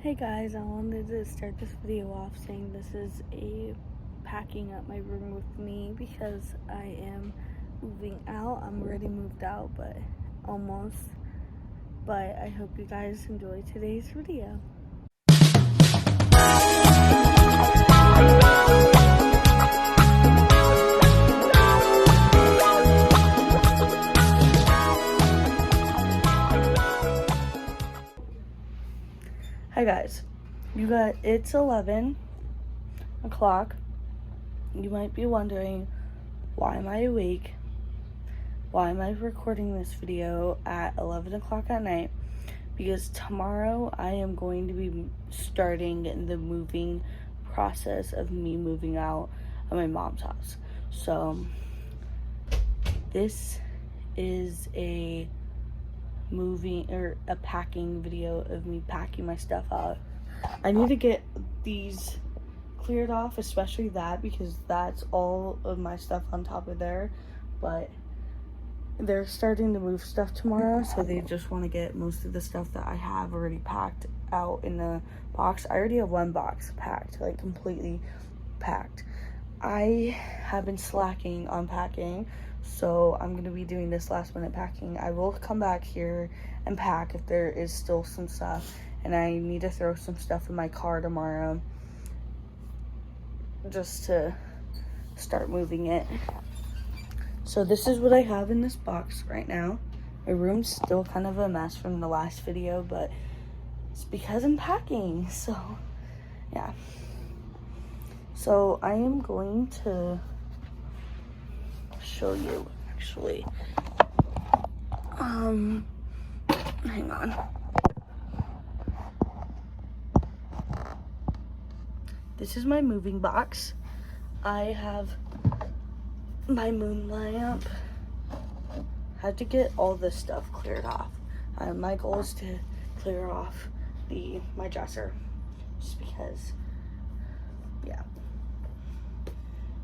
Hey guys, I wanted to start this video off saying this is a packing up my room with me because I am moving out. I'm already moved out, but almost. But I hope you guys enjoy today's video. Hi guys, it's 11 o'clock. You might be wondering, why am I awake? Why am I recording this video at 11 o'clock at night? Because tomorrow I am going to be starting the moving process of me moving out of my mom's house. So this is a packing video of me packing my stuff out. I need to get these cleared off, especially that, because that's all of my stuff on top of there. But they're starting to move stuff tomorrow, so they just want to get most of the stuff that I have already packed out in the box. I already have one box packed, like completely packed. I have been slacking on packing, so I'm going to be doing this last minute packing. I will come back here and pack if there is still some stuff, and I need to throw some stuff in my car tomorrow just to start moving it. So this is what I have in this box right now. My room's still kind of a mess from the last video, but it's because I'm packing. So yeah. So I am going to show you actually. Hang on. This is my moving box. I have my moon lamp. Had to get all this stuff cleared off. My goal is to clear off my dresser, just because, yeah.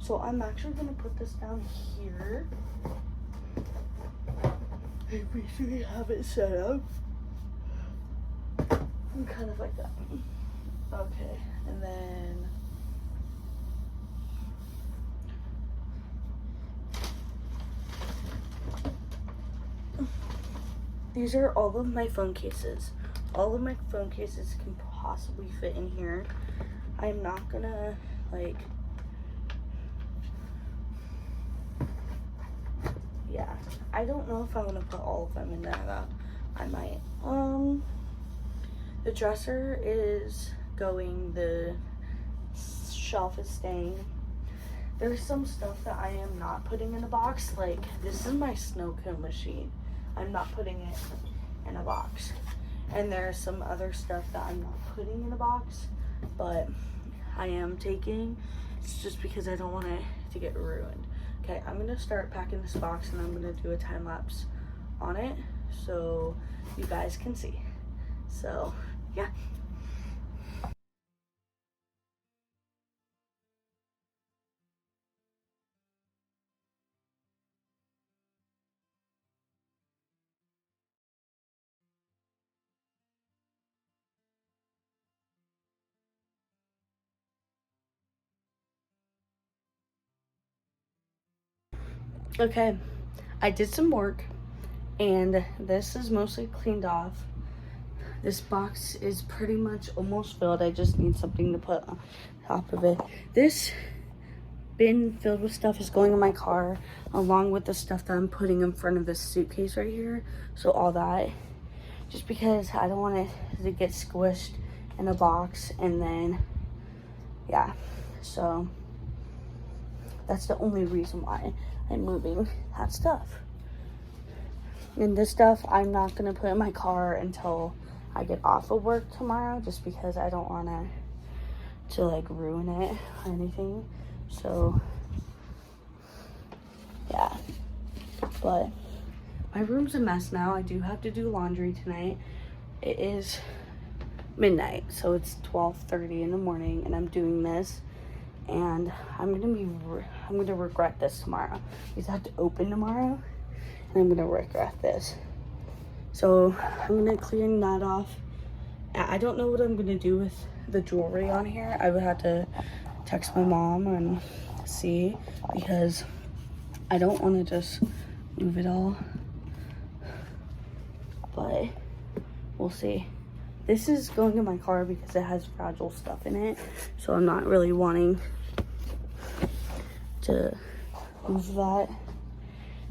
So I'm actually gonna put this down here. I basically have it set up. I'm kind of like that. Okay, and then these are all of my phone cases. All of my phone cases can possibly fit in here. I'm not gonna, like, yeah. I don't know if I want to put all of them in there, though. I might. The dresser is going, the shelf is staying. There's some stuff that I am not putting in a box, like this is my snow cone machine. I'm not putting it in a box. And there's some other stuff that I'm not putting in a box, but I am taking. It's just because I don't want it to get ruined. Okay, I'm gonna start packing this box and I'm gonna do a time lapse on it so you guys can see. So, yeah. Okay, I did some work and this is mostly cleaned off. This box is pretty much almost filled. I just need something to put on top of it. This bin filled with stuff is going in my car, along with the stuff that I'm putting in front of this suitcase right here. So all that, just because I don't want it to get squished in a box, and then, yeah. So that's the only reason why I'm moving that stuff. And this stuff I'm not gonna put in my car until I get off of work tomorrow, just because I don't want to like ruin it or anything. So yeah, but my room's a mess now. I do have to do laundry tonight. It is midnight, so it's 12:30 in the morning, and I'm doing this, and I'm gonna regret this tomorrow, because I have to open tomorrow, and I'm gonna regret this. So I'm gonna clean that off, I don't know what I'm gonna do with the jewelry on here. I would have to text my mom and see, because I don't want to just move it all, but we'll see. This is going in my car because it has fragile stuff in it, so I'm not really wanting to move that.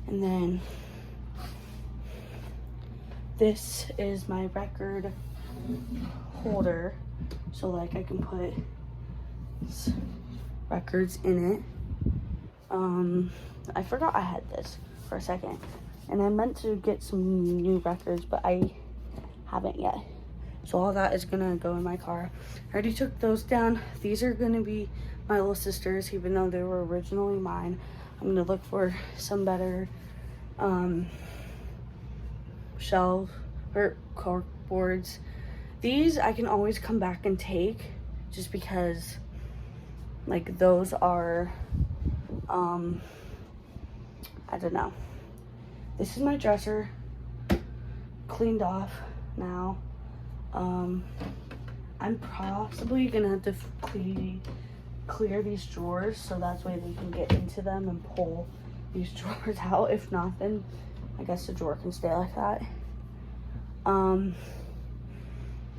And then this is my record holder, so like I can put records in it. I forgot I had this for a second, and I meant to get some new records, but I haven't yet. So all that is gonna go in my car. I already took those down. These are gonna be my little sister's, even though they were originally mine. I'm gonna look for some better shelves or cork boards. These I can always come back and take, just because like those are I don't know. This is my dresser, cleaned off now. I'm possibly gonna have to clear these drawers, so that's way they can get into them and pull these drawers out. If not, then I guess the drawer can stay like that.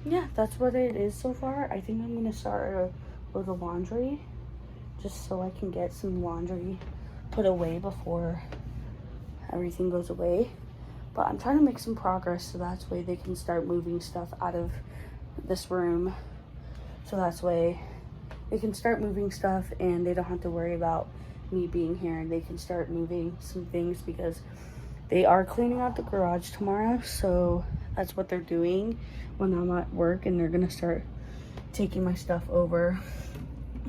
Yeah, that's what it is so far. I think I'm gonna start with the laundry, just so I can get some laundry put away before everything goes away. But I'm trying to make some progress, so that's way they can start moving stuff out of this room. So that's way they can start moving stuff and they don't have to worry about me being here, and they can start moving some things because they are cleaning out the garage tomorrow. So that's what they're doing when I'm at work, and they're gonna start taking my stuff over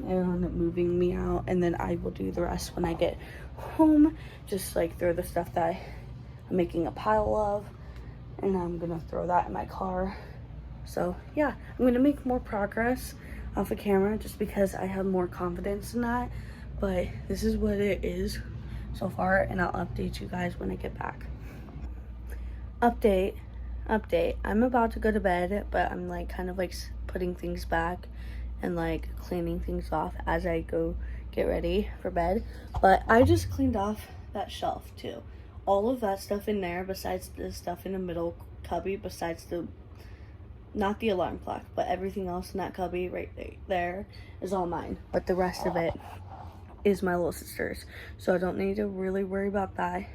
and moving me out, and then I will do the rest when I get home. Just like throw the stuff that I'm making a pile of, and I'm gonna throw that in my car. So yeah, I'm gonna make more progress off of camera just because I have more confidence in that. But this is what it is so far, and I'll update you guys when I get back. Update. I'm about to go to bed, but I'm like kind of like putting things back and like cleaning things off as I go get ready for bed. But I just cleaned off that shelf too. All of that stuff in there, besides the stuff in the middle cubby, besides the, not the alarm clock, but everything else in that cubby right there is all mine. But the rest of it is my little sister's, so I don't need to really worry about that.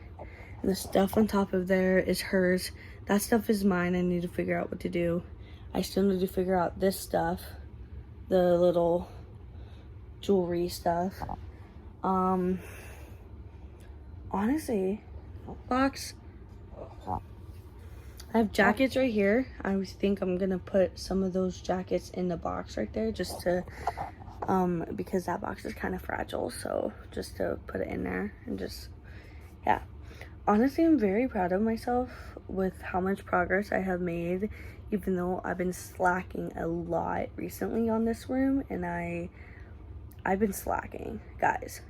And the stuff on top of there is hers. That stuff is mine. I need to figure out what to do. I still need to figure out this stuff, the little jewelry stuff. Honestly, box. I have jackets right here. I think I'm gonna put some of those jackets in the box right there, just to because that box is kind of fragile, so just to put it in there. And just, yeah, honestly, I'm very proud of myself with how much progress I have made, even though I've been slacking a lot recently on this room. And I've been slacking, guys.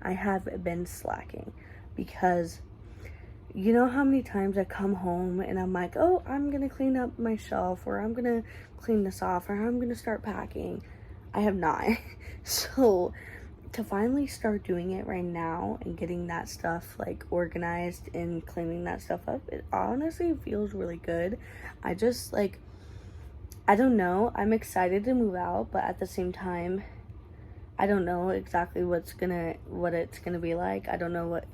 I have been slacking because you know how many times I come home and I'm like, oh, I'm gonna clean up my shelf, or I'm gonna clean this off, or I'm gonna start packing. I have not. So to finally start doing it right now and getting that stuff like organized and cleaning that stuff up, it honestly feels really good. I just like, I don't know, I'm excited to move out, but at the same time, I don't know exactly what it's gonna be like. I don't know what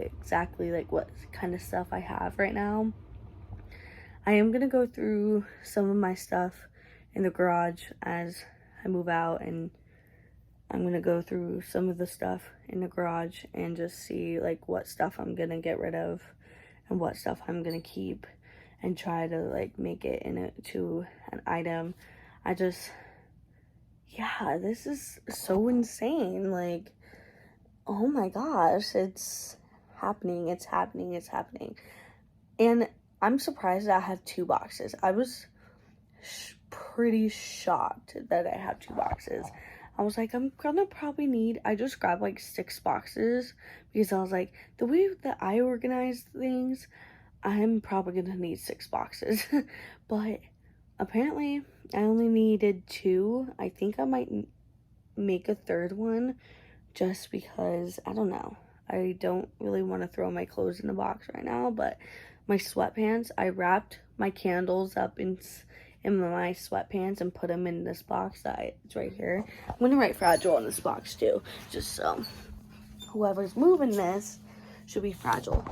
kind of stuff I have right now. I am gonna go through some of my stuff in the garage as I move out, and I'm gonna go through some of the stuff in the garage and just see like what stuff I'm gonna get rid of and what stuff I'm gonna keep, and try to like make it into an item. Yeah, this is so insane. Like, oh my gosh, it's happening. And I'm surprised that I have 2 boxes. I was pretty shocked that I have 2 boxes. I was like, I'm gonna probably need, I just grabbed like 6 boxes because I was like, the way that I organize things, I'm probably gonna need 6 boxes. But apparently I only needed 2. I think I might make a 3rd one just because, I don't know. I don't really want to throw my clothes in the box right now, but my sweatpants, I wrapped my candles up in my sweatpants and put them in this box it's right here. I'm going to write fragile in this box too, just so whoever's moving this should be fragile.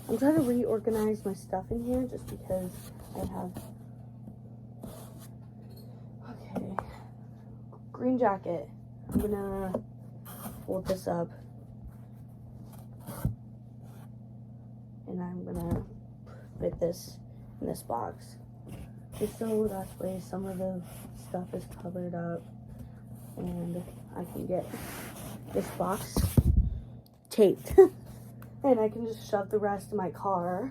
I'm trying to reorganize my stuff in here just because I have, okay, green jacket. I'm gonna fold this up and I'm gonna fit this in this box just so that way some of the stuff is covered up and I can get this box taped and I can just shove the rest in my car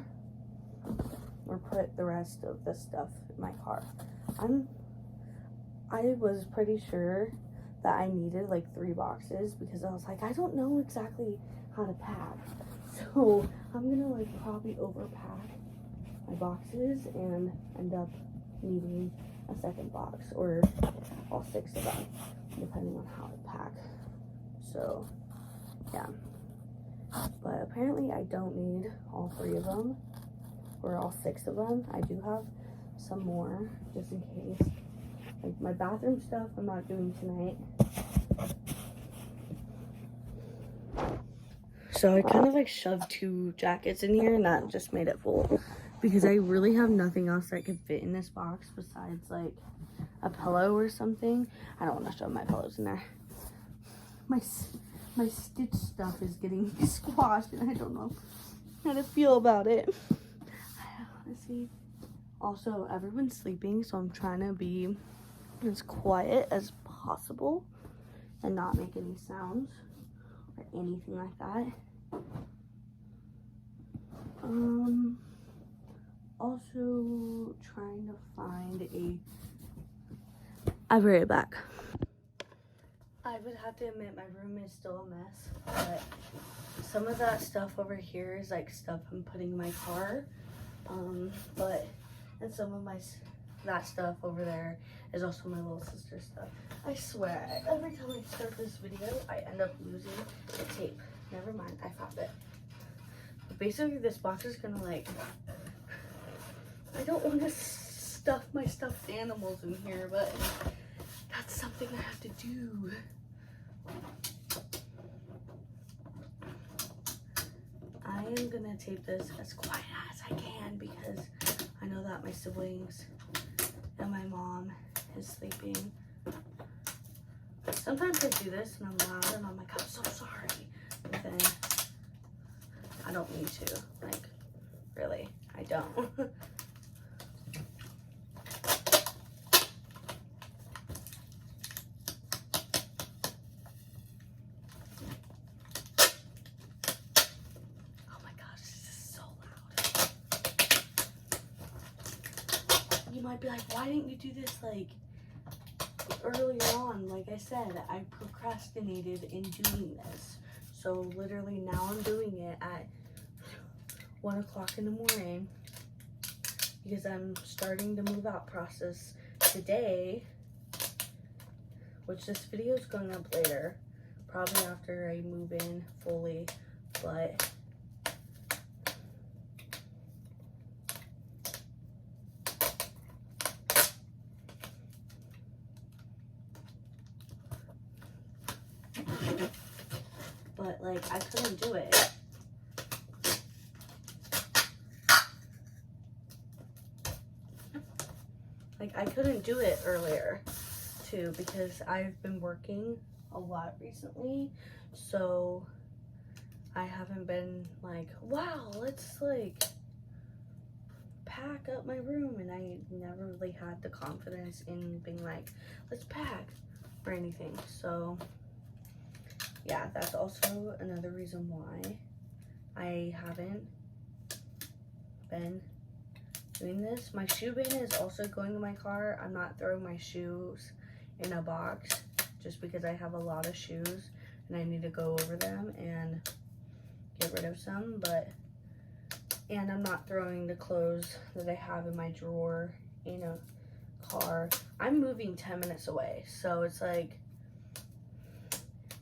or put the rest of the stuff in my car. I was pretty sure that I needed like 3 boxes because I was like, I don't know exactly how to pack. So I'm gonna like probably overpack my boxes and end up needing a 2nd box or all 6 of them, depending on how I pack. So yeah, but apparently I don't need all 3 of them or all 6 of them. I do have some more just in case. Like my bathroom stuff I'm not doing tonight. So I kind of like shoved 2 jackets in here and that just made it full because I really have nothing else that could fit in this box besides like a pillow or something. I don't want to shove my pillows in there. My Stitch stuff is getting squashed and I don't know how to feel about it. Honestly. Also, everyone's sleeping, so I'm trying to be as quiet as possible and not make any sounds or anything like that. Also trying to find I'll be right back. I would have to admit my room is still a mess, but some of that stuff over here is like stuff I'm putting in my car. And some of that stuff over there is also my little sister's stuff. I swear, every time I start this video, I end up losing the tape. Never mind, I found it. But basically, this box is gonna like, I don't want to stuff my stuffed animals in here, but that's something I have to do. I am gonna tape this as quiet as I can because I know that my siblings and my mom is sleeping. Sometimes I do this and I'm loud and I'm like, I'm so sorry. But then I don't need to. Like, really, I don't. You might be like, why didn't you do this like earlier on? Like I said, I procrastinated in doing this. So literally now I'm doing it at 1 o'clock in the morning because I'm starting the move out process today, which this video is going up later, probably after I move in fully, but like I couldn't do it. Like I couldn't do it earlier too because I've been working a lot recently, so I haven't been like, wow, let's like pack up my room, and I never really had the confidence in being like, let's pack or anything. So yeah, that's also another reason why I haven't been doing this. My shoe bin is also going in my car. I'm not throwing my shoes in a box just because I have a lot of shoes and I need to go over them and get rid of some, and I'm not throwing the clothes that I have in my drawer in a car. I'm moving 10 minutes away, so it's like,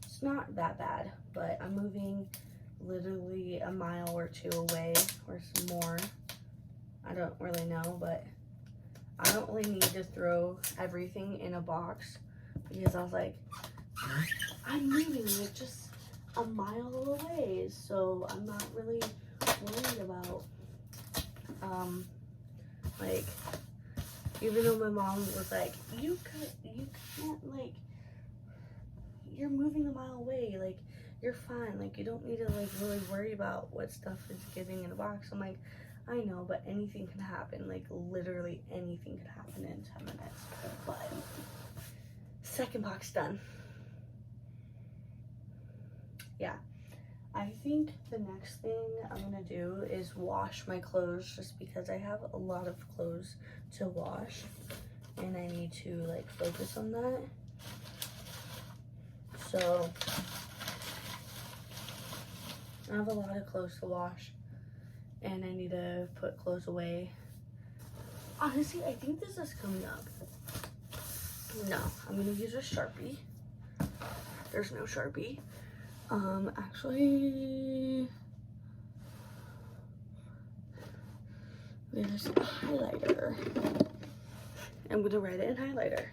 it's not that bad, but I'm moving literally a mile or two away, or some more. I don't really know, but I don't really need to throw everything in a box, because I was like, I'm moving like just a mile away, so I'm not really worried about, like, even though my mom was like, you can't, like, you're moving a mile away, like, you're fine, like, you don't need to, like, really worry about what stuff is getting in a box. I'm like, I know, but anything can happen, like, literally anything could happen in 10 minutes, but second box done. Yeah, I think the next thing I'm gonna do is wash my clothes, just because I have a lot of clothes to wash and I need to, like, focus on that. So I have a lot of clothes to wash and I need to put clothes away. Honestly, I think this is coming up. No, I'm gonna use a Sharpie. There's no Sharpie. Actually, there's a highlighter. I'm gonna write it in highlighter.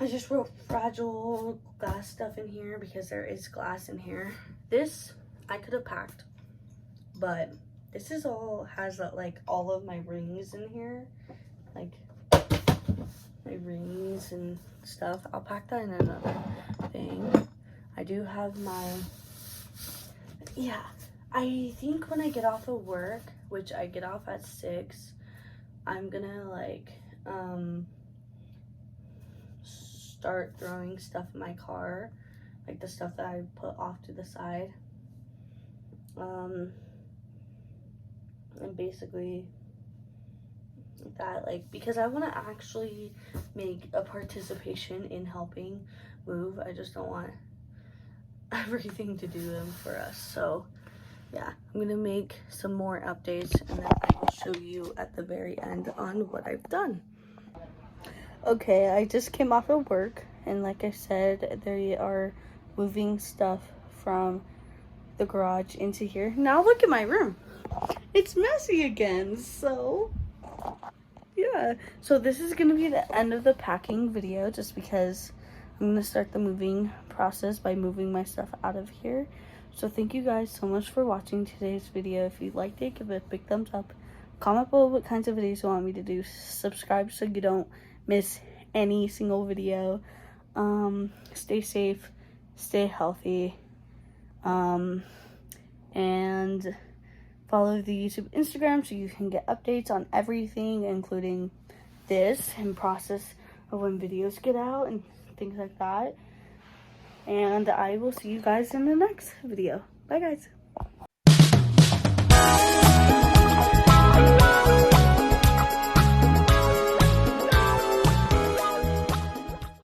I just wrote fragile glass stuff in here because there is glass in here. This I could have packed, but this is all has like all of my rings in here, like my rings and stuff. I'll pack that in another thing. I do have my, yeah, I think when I get off of work, which I get off at 6, I'm gonna like start throwing stuff in my car, like the stuff that I put off to the side, and basically that, like, because I want to actually make a participation in helping move. I just don't want everything to do them for us. So yeah, I'm gonna make some more updates and then I will show you at the very end on what I've done. Okay, I just came off of work, and like I said, they are moving stuff from the garage into here. Now look at my room. It's messy again, so yeah. So this is gonna be the end of the packing video, just because I'm gonna start the moving process by moving my stuff out of here. So thank you guys so much for watching today's video. If you liked it, give it a big thumbs up. Comment below what kinds of videos you want me to do. Subscribe so you don't miss any single video. Stay safe, stay healthy, and follow the YouTube Instagram so you can get updates on everything, including this and process of when videos get out and things like that. And I will see you guys in the next video. Bye guys.